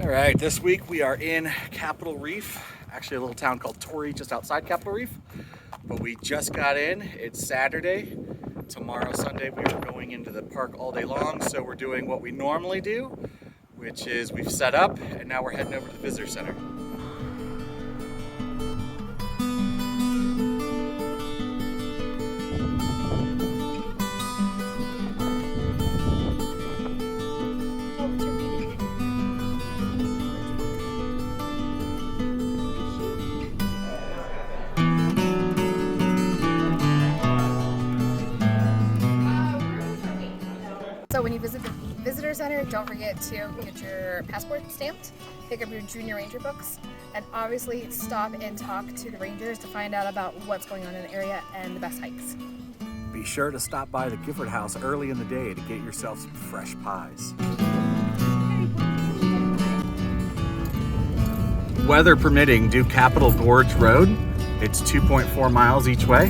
All right, this week we are in Capitol Reef, actually a little town called Torrey just outside Capitol Reef, but we just got in. It's Saturday. Tomorrow, Sunday, we are going into the park all day long, so we're doing what we normally do, which is we've set up and now we're heading over to the visitor center. So when you visit the visitor center, don't forget to get your passport stamped, pick up your junior ranger books, and obviously stop and talk to the rangers to find out about what's going on in the area and the best hikes. Be sure to stop by the Gifford house early in the day to get yourself some fresh pies. Weather permitting, do Capitol Gorge Road. It's 2.4 miles each way.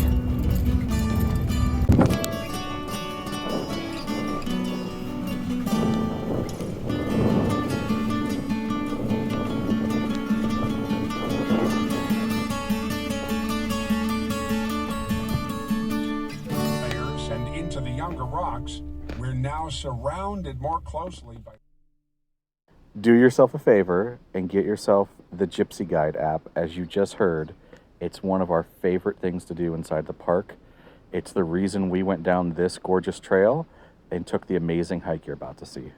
To the younger rocks, we're now surrounded more closely by... Do yourself a favor and get yourself the Gypsy Guide app. As you just heard, it's one of our favorite things to do inside the park. It's the reason we went down this gorgeous trail and took the amazing hike you're about to see.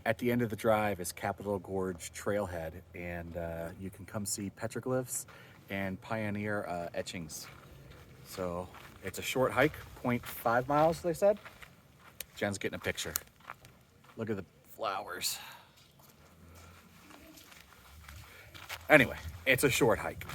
At the end of the drive is Capitol Gorge Trailhead, and you can come see petroglyphs and pioneer etchings. So it's a short hike, 0.5 miles, they said. Jen's getting a picture. Look at the flowers. Anyway, it's a short hike.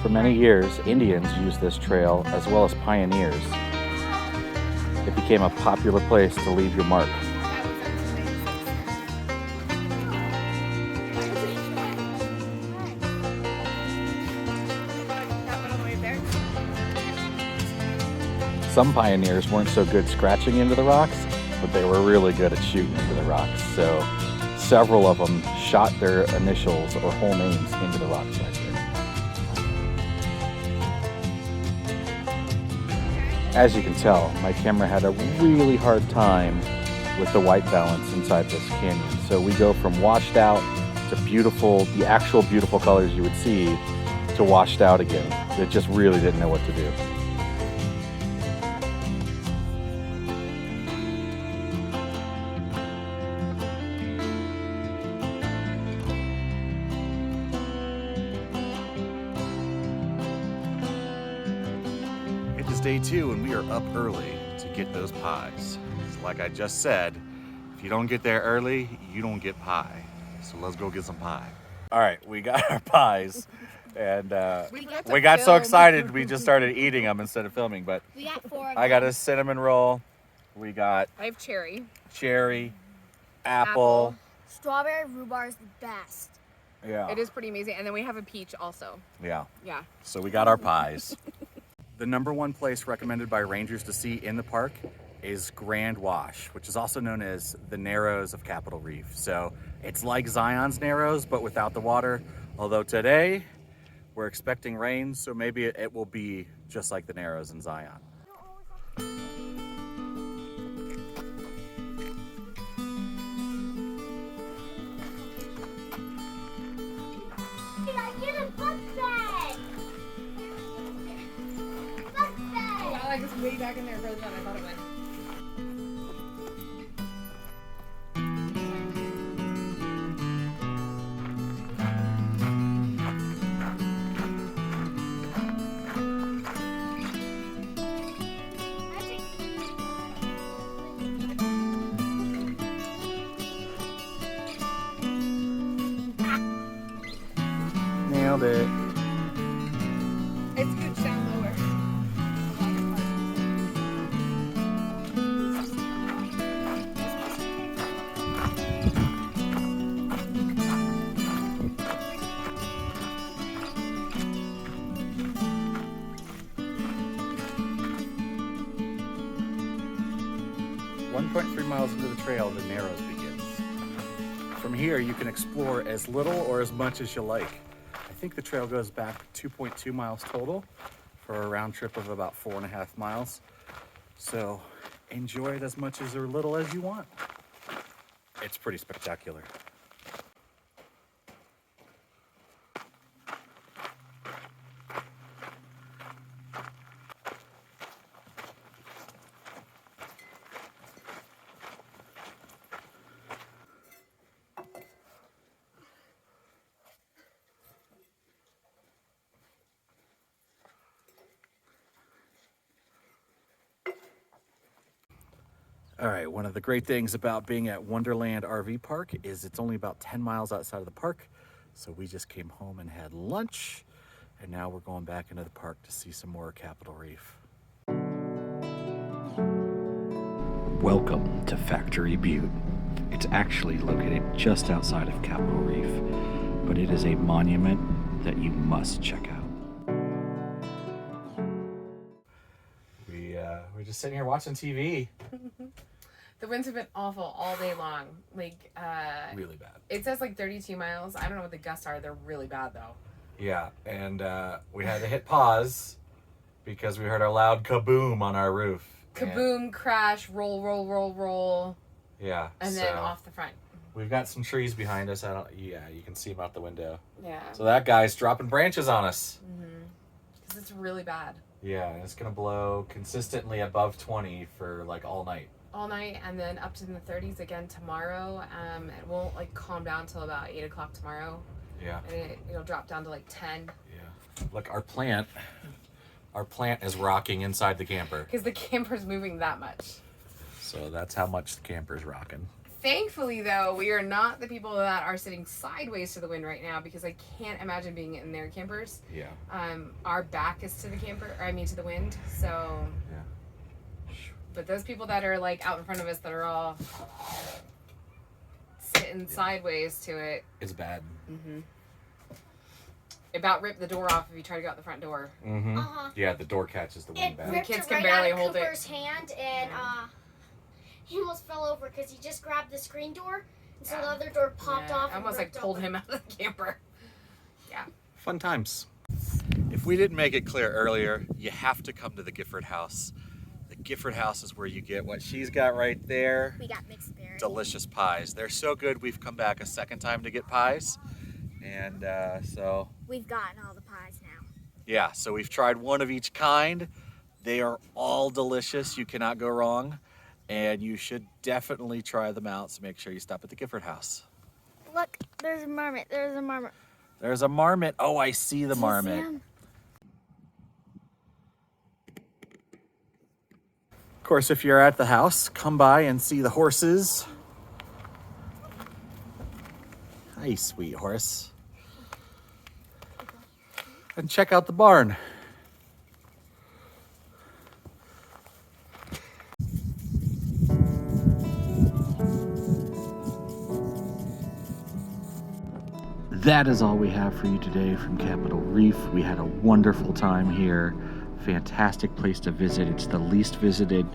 For many years, Indians used this trail as well as pioneers. It became a popular place to leave your mark. Some pioneers weren't so good scratching into the rocks, but they were really good at shooting into the rocks. So several of them shot their initials or whole names into the rocks right there. As you can tell, my camera had a really hard time with the white balance inside this canyon. So we go from washed out to beautiful, the actual beautiful colors you would see, to washed out again. It just really didn't know what to do. It is day 2 and we are up early to get those pies. So like I just said, if you don't get there early, you don't get pie. So let's go get some pie. All right, we got our pies, and we got so excited we just started eating them instead of filming. But We got 4 of I got them. a cinnamon roll. We got I have cherry. cherry, apple. Strawberry rhubarb is the best. Yeah. It is pretty amazing. And then we have a peach also. Yeah. Yeah. So we got our pies. The number one place recommended by rangers to see in the park is Grand Wash, which is also known as the Narrows of Capitol Reef. So it's like Zion's Narrows, but without the water. Although today we're expecting rain, so maybe it will be just like the Narrows in Zion. Did I get a book bag? Book bag! Wow, like it's way back in there further than I thought it went. Nailed it. It's good 1.3 miles into the trail, the Narrows begins. From here, you can explore as little or as much as you like. I think the trail goes back 2.2 miles total for a round trip of about 4.5 miles. So enjoy it as much as or little as you want. It's pretty spectacular. All right, one of the great things about being at Wonderland RV Park is it's only about 10 miles outside of the park. So we just came home and had lunch, and now we're going back into the park to see some more Capitol Reef. Welcome to Factory Butte. It's actually located just outside of Capitol Reef, but it is a monument that you must check out. We're just sitting here watching TV. The winds have been awful all day long. Like, Really bad. it says like 32 miles. I don't know what the gusts are. They're really bad though. Yeah, and we had to hit pause because we heard a loud kaboom on our roof. Kaboom, crash, roll, roll, roll, roll, Yeah, and then off the front. We've got some trees behind us. You can see them out the window. Yeah. So that guy's dropping branches on us. Because it's really bad. Yeah, and it's gonna blow consistently above 20 for like all night. All night, and then up to the 30s again tomorrow. It won't like calm down till about 8 o'clock tomorrow. Yeah. And it'll drop down to like 10. Yeah. Look, our plant is rocking inside the camper. Because the camper's moving that much. So that's how much the camper's rocking. Thankfully, though, we are not the people that are sitting sideways to the wind right now because I can't imagine being in their campers. Yeah. Our back is to the to the wind. So. Yeah. But those people that are like out in front of us that are all sitting sideways to it. It's bad. About ripped the door off if you try to go out the front door. Yeah, the door catches the wind It back. ripped kids it can right barely out of hold it. Cooper's hand, and he almost fell over because he just grabbed the screen door, and so the other door popped off. I almost like pulled him out of the camper. Yeah. Fun times. If we didn't make it clear earlier, you have to come to the Gifford House. The Gifford House is where you get what she's got right there. We got mixed berries. Delicious pies. They're so good, we've come back a second time to get pies. And so, We've gotten all the pies now. yeah, so we've tried one of each kind. They are all delicious. You cannot go wrong. And you should definitely try them out. So make sure you stop at the Gifford House. Look, there's a marmot. There's a marmot. There's a marmot. Oh, I see the Do you see marmot. him? Of course, if you're at the house, come by and see the horses. Hi, sweet horse. And check out the barn. That is all we have for you today from Capitol Reef. We had a wonderful time here. Fantastic place to visit. It's the least visited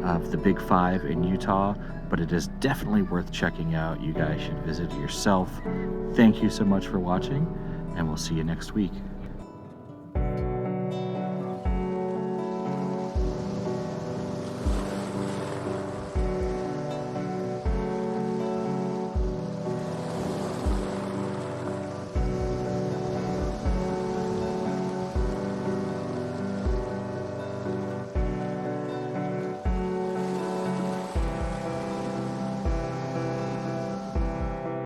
of the Big Five in Utah, but it is definitely worth checking out. You guys should visit it yourself. Thank you so much for watching, and we'll see you next week.